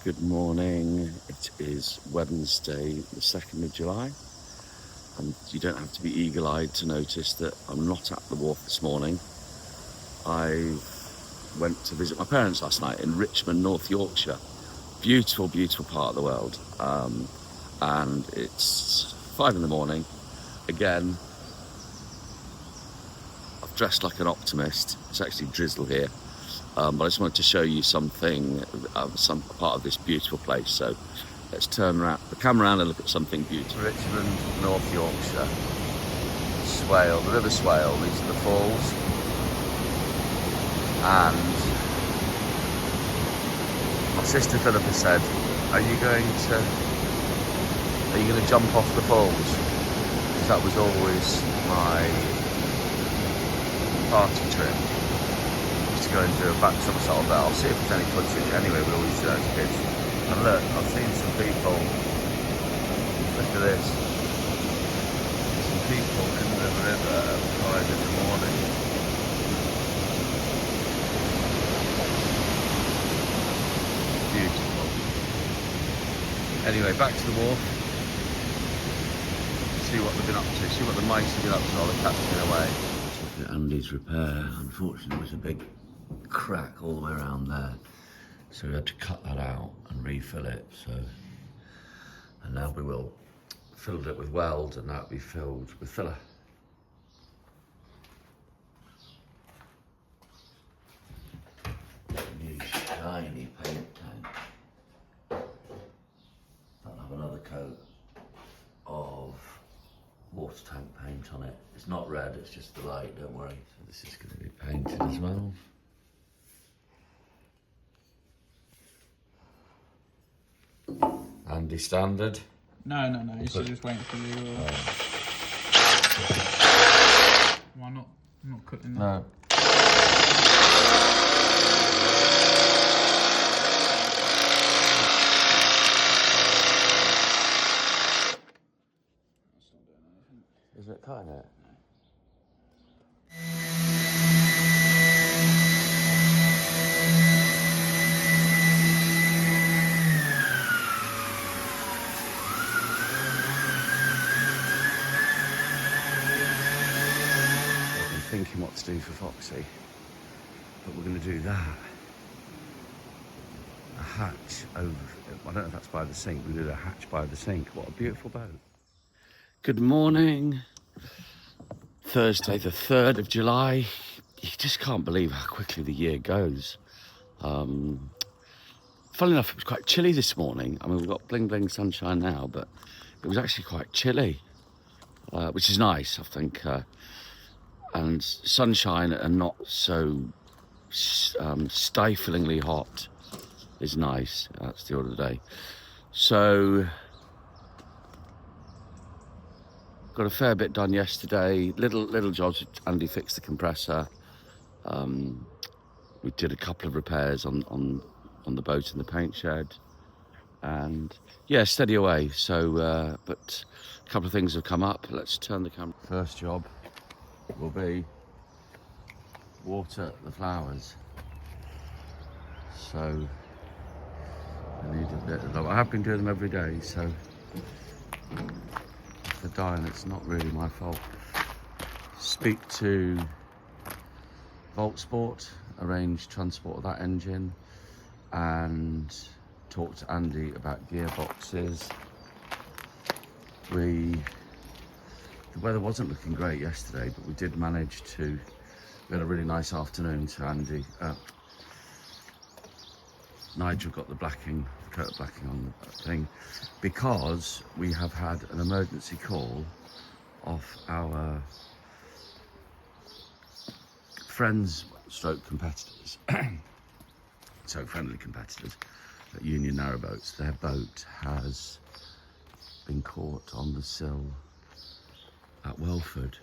Good morning. It is Wednesday, the 2nd of July, and you don't have to be eagle-eyed to notice that I'm not at the wharf this morning. I went to visit my parents last night in Richmond, North Yorkshire. Beautiful, beautiful part of the world. And it's 5 in the morning. Again, I've dressed like an optimist. It's actually drizzle here. But I just wanted to show you something, some part of this beautiful place. So let's turn the camera around and look at something beautiful. Richmond, North Yorkshire. Swale, the River Swale. These are the falls. And my sister Philippa said, "Are you going to jump off the falls?" Because that was always my party trip. Go and do a back somersault, but I'll see if there's any footage. Anyway, we always do that as kids. And look, I've seen some people. Look at this. Some people in the river at 5 in the morning. Beautiful. Anyway, back to the wharf. See what they've been up to. See what the mice have been up to while the cat's been away. Look at Andy's repair. Unfortunately, it was a big crack all the way around there, so we had to cut that out and refill it. And now we will fill it with weld, and that'll be filled with filler. New shiny paint tank. That'll have another coat of water tank paint on it. It's not red, it's just the light, don't worry. So this is going to be painted as well. Andy standard. No, you should just wait for you. Why not? I'm not cutting that. No. Is it cutting it? Thinking what to do for Foxy, but we're going to do that. A hatch over, I don't know if that's by the sink, we did a hatch by the sink. What a beautiful boat. Good morning. Thursday the 3rd of July. You just can't believe how quickly the year goes. Funnily enough, it was quite chilly this morning. I mean, we've got bling bling sunshine now, but it was actually quite chilly, which is nice, I think. And sunshine and not so stiflingly hot is nice. That's the order of the day. So, got a fair bit done yesterday. Little jobs. Andy fixed the compressor. We did a couple of repairs on the boat in the paint shed, and yeah, steady away. So, but a couple of things have come up. Let's turn the camera. First job will be water the flowers. So I need a bit of that. I have been doing them every day, so if they're dying, it's not really my fault. Speak to Voltsport, arrange transport of that engine, and talk to Andy about gearboxes. The weather wasn't looking great yesterday, but we did manage to. We had a really nice afternoon. So Andy, Nigel got the coat of blacking on the thing, because we have had an emergency call off our friends stroke competitors, so friendly competitors at Union Narrowboats. Their boat has been caught on the sill at Welford,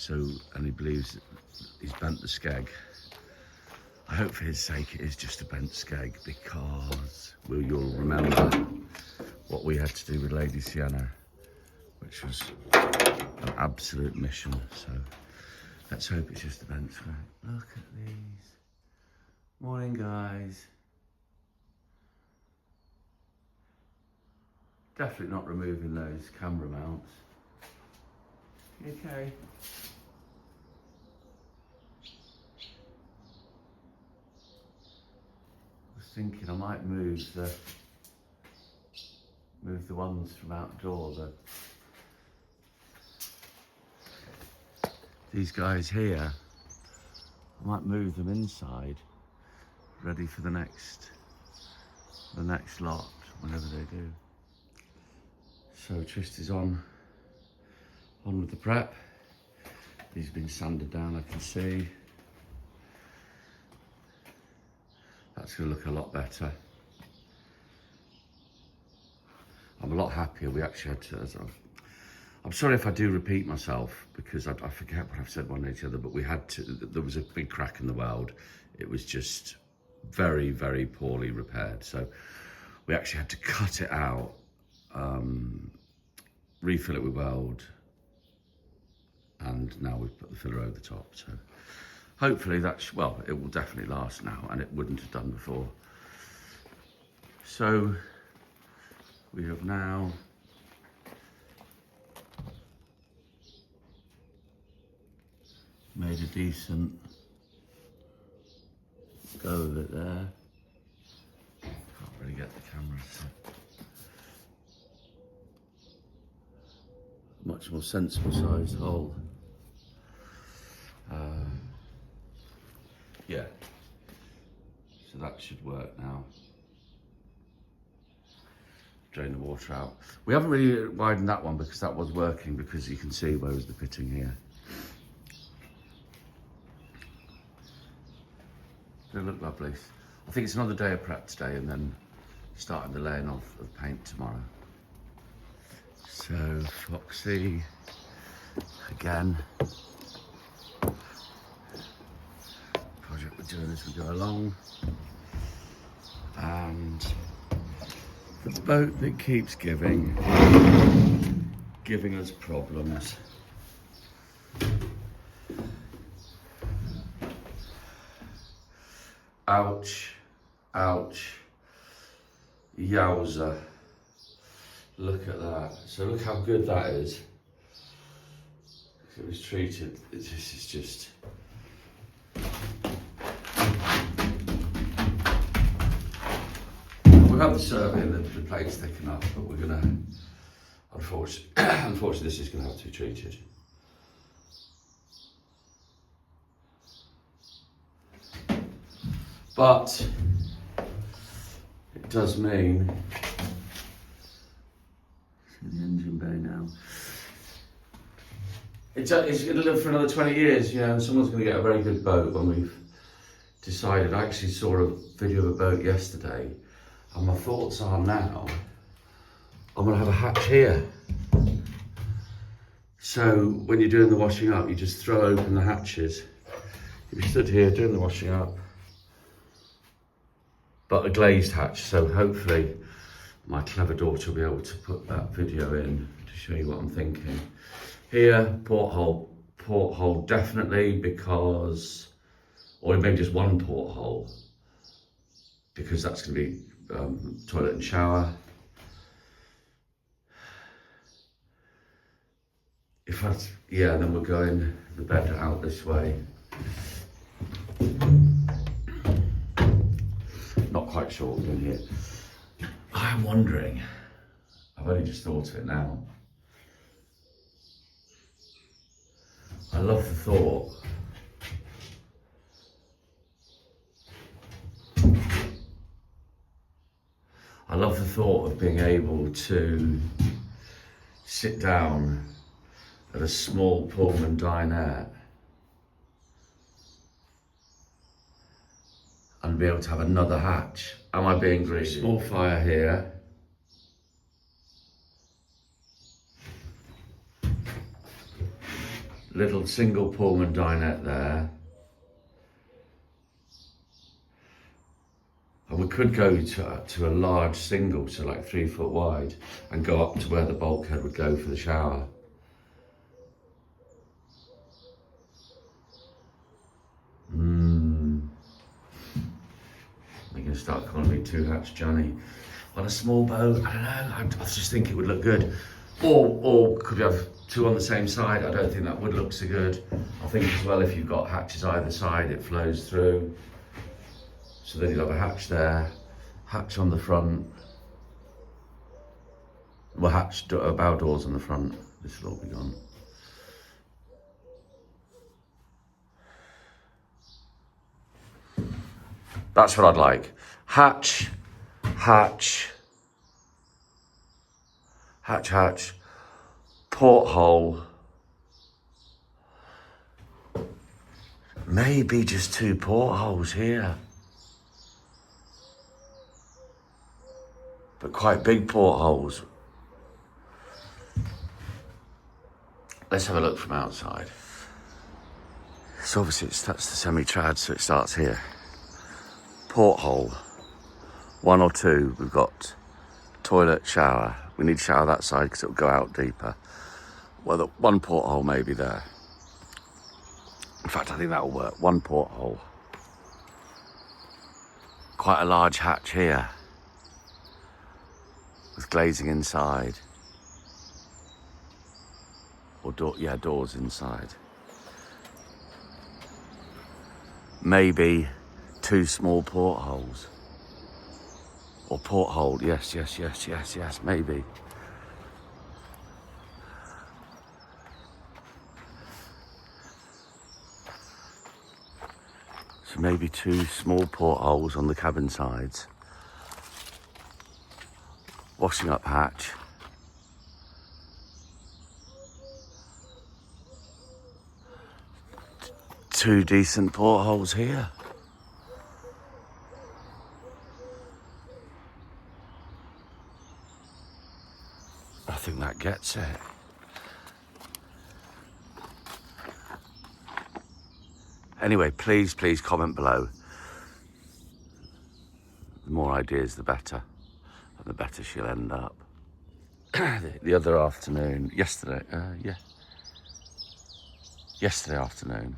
and he believes he's bent the skeg. I hope for his sake it is just a bent skeg, because you'll remember what we had to do with Lady Sienna, which was an absolute mission. So let's hope it's just a bent skeg. Look at these. Morning, guys. Definitely not removing those camera mounts. Okay. I was thinking I might move the ones from outdoor. These guys here, I might move them inside, ready for the next lot, whenever they do. So Trist is on with the prep. He's been sanded down, I can see. That's gonna look a lot better. I'm a lot happier. We actually had to, I'm sorry if I do repeat myself, because I forget what I've said one day to the other, but we had to, there was a big crack in the weld. It was just very, very poorly repaired. So we actually had to cut it out, refill it with weld, and now we've put the filler over the top. So hopefully that's, well, it will definitely last now, and it wouldn't have done before. So we have now made a decent go of it there. Can't really get the camera to much more sensible sized hole. Yeah, so that should work now. Drain the water out. We haven't really widened that one because that was working, because you can see where was the pitting here. They look lovely. I think it's another day of prep today, and then starting the laying of paint tomorrow. So Foxy again. Project we're doing as we go along, and the boat that keeps giving us problems. Ouch, ouch, yowza. Look at that. So look how good that is. It was treated, this is just... We've had the survey and the plate's thick enough, but we're gonna, unfortunately this is gonna have to be treated. But it does mean, see the engine bay now. It's going to live for another 20 years, you know, and someone's going to get a very good boat when we've decided. I actually saw a video of a boat yesterday, and my thoughts are now, I'm going to have a hatch here. So when you're doing the washing up, you just throw open the hatches. You stood here doing the washing up, but a glazed hatch, so hopefully my clever daughter will be able to put that video in to show you what I'm thinking. Here, porthole definitely, because, or maybe just one porthole, because that's going to be toilet and shower. If I, yeah, then we're going the bed out this way. Not quite sure what we're doing here. I'm wondering, I've only just thought of it now. I love the thought of being able to sit down at a small Pullman dinette and be able to have another hatch. Am I being greedy? Small fire here. Little single Pullman dinette there. And we could go to a large single, so like 3 foot wide, and go up to where the bulkhead would go for the shower. They're going to start calling me Two Hatch Johnny. on a small boat. I don't know. I just think it would look good. Or could we have two on the same side? I don't think that would look so good. I think as well, if you've got hatches either side, it flows through. So then you'll have a hatch there, hatch on the front. Well, bow doors on the front. This will all be gone. That's what I'd like. Hatch, hatch, hatch, hatch, porthole. Maybe just two portholes here. But quite big portholes. Let's have a look from outside. So obviously that's the semi-trad, so it starts here. Porthole, one or two. We've got toilet, shower. We need shower that side because it'll go out deeper. Well, the one porthole may be there. In fact, I think that'll work. One porthole. Quite a large hatch here with glazing inside. Or doors inside. Maybe two small portholes. Or porthole, yes, maybe. So maybe two small portholes on the cabin sides. Washing up hatch. Two decent portholes here. I think that gets it. Anyway, please comment below. The more ideas, the better. And the better she'll end up. The other afternoon, yesterday afternoon.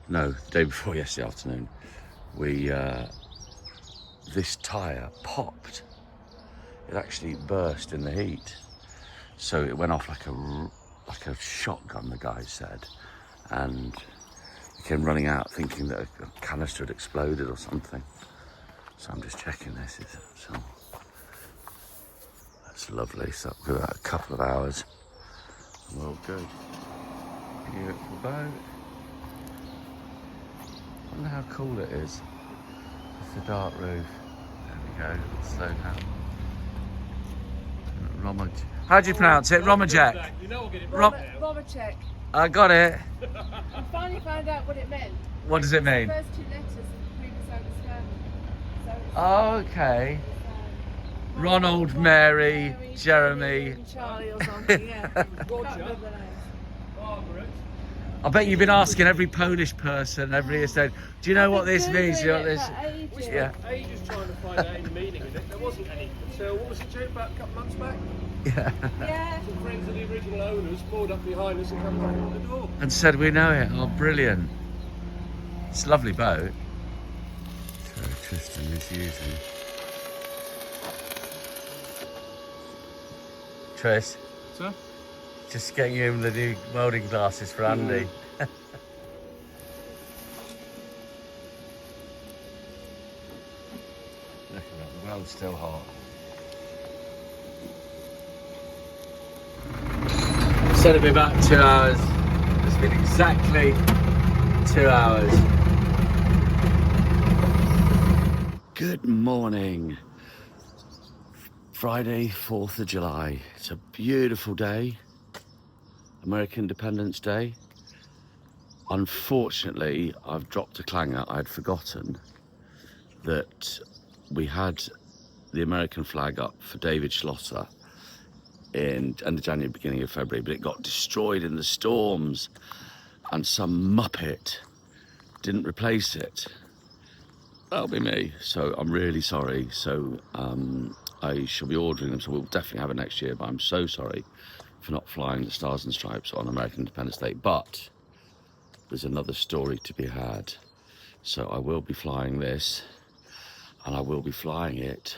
No, the day before yesterday afternoon, this tyre popped. It actually burst in the heat. So it went off like a shotgun, the guy said. And he came running out thinking that a canister had exploded or something. So I'm just checking this. That's lovely. So we've got a couple of hours. We're all good. Beautiful boat. I wonder how cool it is. It's a dark roof. There we go. Slow down. How do you pronounce it? Romajek. You know we'll get it right now. Romajek. I got it. I finally found out what it meant. What does it mean? The first two letters of previous understanding. So it's Okay. Ronald, Mary, Jeremy. and Charlie or something, yeah. Can't Roger, remember the names. Margaret. I bet you've been asking every Polish person, every estate, do you know what this means? Do you know what this? We spent Yeah. ages trying to find out any meaning of it. There wasn't any until, what was it, Joe, about a couple months back? Yeah. Yeah. Some friends of the original owners pulled up behind us and come knocking on the door. And said we know it. Oh, brilliant. It's a lovely boat. So Tristan is using. Tris, Sir? just getting him the new welding glasses for Andy. Look at that, the weld's still hot. Said it'd be about 2 hours. It's been exactly 2 hours. Good morning. Friday, 4th of July. It's a beautiful day. American Independence Day. Unfortunately, I've dropped a clanger. I'd forgotten that we had the American flag up for David Schlosser in end of January, beginning of February, but it got destroyed in the storms and some muppet didn't replace it. That'll be me, so I'm really sorry. So I shall be ordering them, so we'll definitely have it next year, but I'm so sorry for not flying the Stars and Stripes on American Independence Day. But there's another story to be had. So I will be flying this, and I will be flying it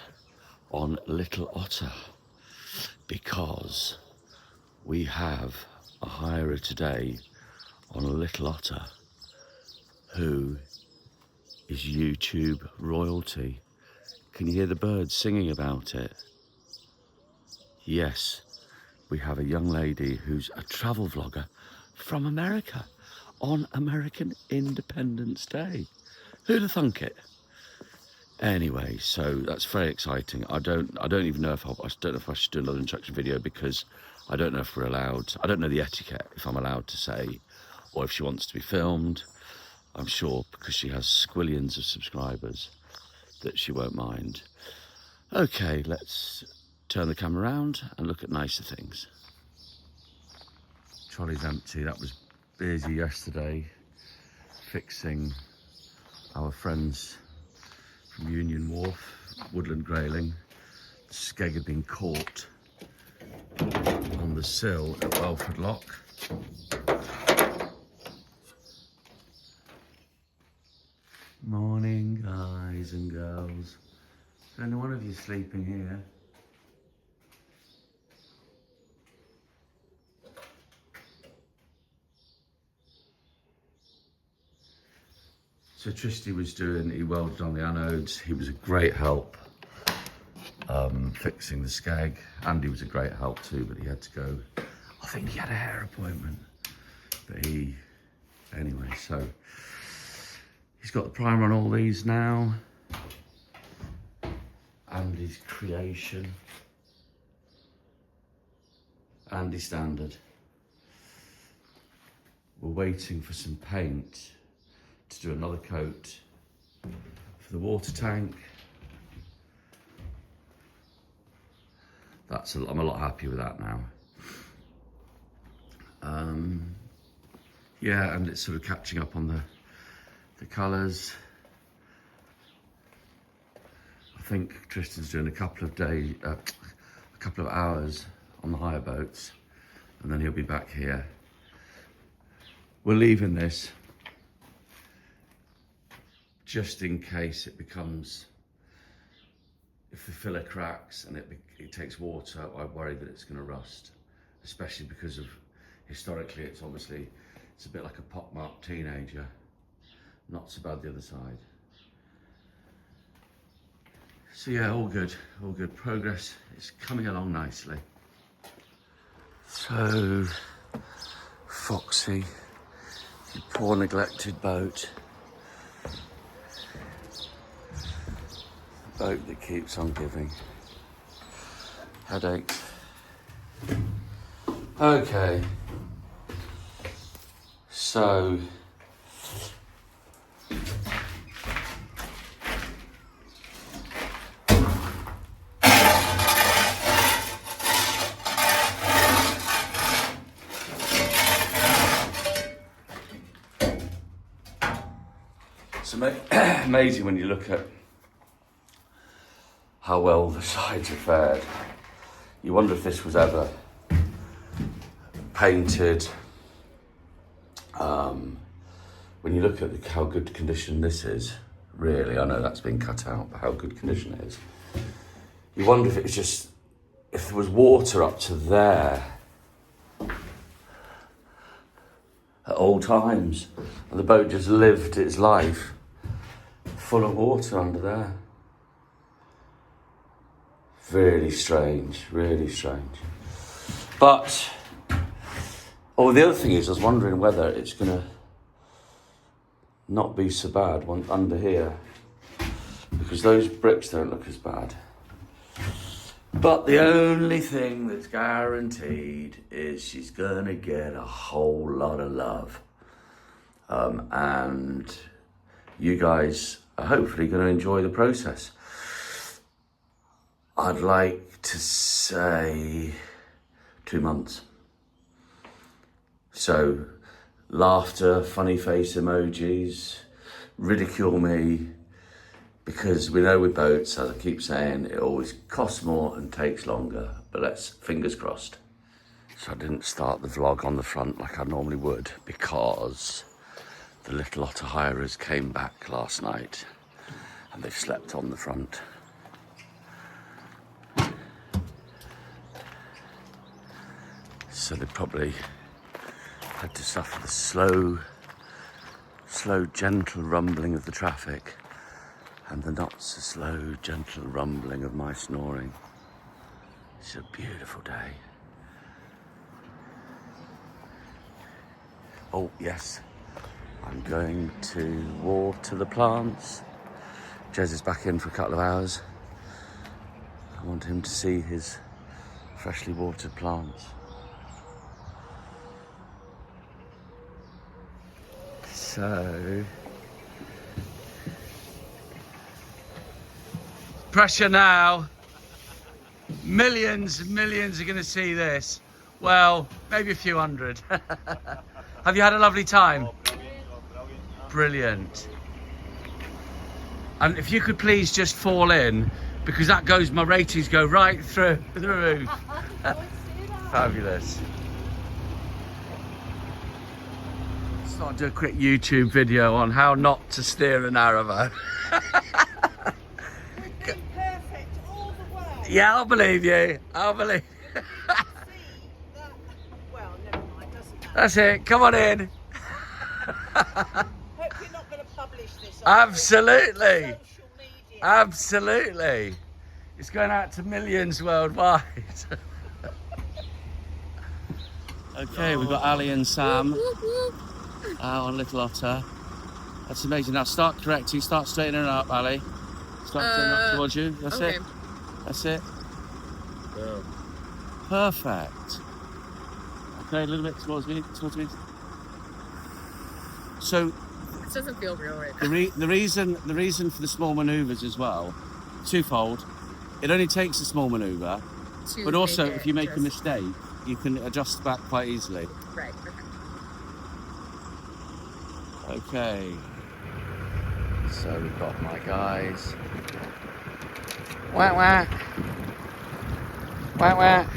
on Little Otter, because we have a hirer today on a Little Otter who is YouTube royalty. Can you hear the birds singing about it? Yes, we have a young lady who's a travel vlogger from America on American Independence Day. Who'd have thunk it? Anyway, so that's very exciting. I don't even know if I don't know if I should do another introduction video, because I don't know if we're allowed. I don't know the etiquette, if I'm allowed to say, or if she wants to be filmed. I'm sure, because she has squillions of subscribers, that she won't mind. Okay, let's turn the camera around and look at nicer things. Trolley's empty. That was busy yesterday, fixing our friends from Union Wharf, woodland grayling. The skeg had been caught on the sill at Welford Lock. Morning, guys and girls. Is any one of you sleeping here? So Tristy was he welded on the anodes. He was a great help fixing the skeg. Andy was a great help too, but he had to go. I think he had a hair appointment. But anyway, so he's got the primer on all these now. Andy's creation. Andy standard. We're waiting for some paint to do another coat for the water tank. I'm a lot happier with that now. Yeah, and it's sort of catching up on the colours. I think Tristan's doing a couple of hours on the hire boats, and then he'll be back here. We're leaving this just in case it becomes, if the filler cracks and it takes water, I worry that it's going to rust, especially because of, historically, it's a bit like a pockmarked teenager. Not so bad the other side. So yeah, all good. Progress is coming along nicely. So, Foxy, you poor neglected boat. Boat that keeps on giving. Headaches. Okay. So, it's amazing when you look at how well the sides are fared. You wonder if this was ever painted. When you look at how good condition this is, really, I know that's been cut out, but how good condition it is. You wonder if it was just, if there was water up to there at all times, and the boat just lived its life full of water under there. Really strange, really strange. But, the other thing is, I was wondering whether it's gonna not be so bad under here, because those bricks don't look as bad. But the only thing that's guaranteed is she's gonna get a whole lot of love. And you guys are hopefully gonna enjoy the process. I'd like to say 2 months. So, laughter, funny face emojis, ridicule me, because we know with boats, as I keep saying, it always costs more and takes longer, but let's, fingers crossed. So I didn't start the vlog on the front like I normally would, because The little otter hirers came back last night and they've slept on the front. So they probably had to suffer the slow, gentle rumbling of the traffic and the not so slow, gentle rumbling of my snoring. It's a beautiful day. Oh, yes. I'm going to water the plants. Jez is back in for a couple of hours. I want him to see his freshly watered plants. So, pressure now. Millions and millions are going to see this. Well, maybe a few hundred. Have you had a lovely time? Brilliant. And if you could please just fall in, because that goes, my ratings go right through the roof. Fabulous. Let's not do a quick YouTube video on how not to steer an Aravo. Perfect all the way. Yeah, I'll believe you. I'll believe you. See that? Well, never mind. Doesn't matter. That's it. Come on in. Hope you're not going to publish this. On Absolutely. social media. Absolutely. It's going out to millions worldwide. Okay, we've got Ali and Sam on Little Otter. That's amazing. Now start correcting, start straightening it up, Ali. Start straightening up towards you. That's it. That's it. Yeah. Perfect. Okay, a little bit towards me. So This doesn't feel real right now. the reason for the small manoeuvres as well, twofold. It only takes a small manoeuvre, To but also make it if you make a just- mistake, you can adjust back quite easily. Right. Okay. So we've got my guys. Whack whack. Whack whack.